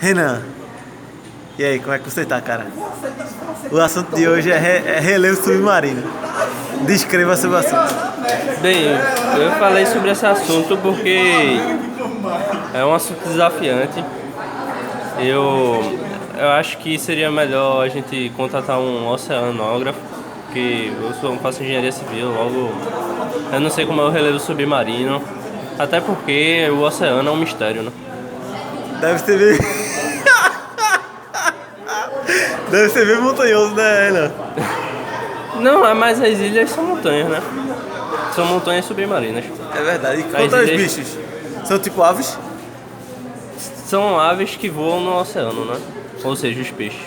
Renan, e aí, como é que você tá, cara? O assunto de hoje é relevo submarino. Descreva sobre o assunto. Bem, eu falei sobre esse assunto porque é um assunto desafiante. Eu acho que seria melhor a gente contratar um oceanógrafo, porque faço engenharia civil, logo eu não sei como é o relevo submarino, até porque o oceano é um mistério, né? Deve ser bem. Deve ser bem montanhoso, né, Renan? Não, mas as ilhas são montanhas, né? São montanhas submarinas. É verdade. E As quanto aos ilhas bichos? São tipo aves? são aves que voam no oceano, né? Ou seja, os peixes.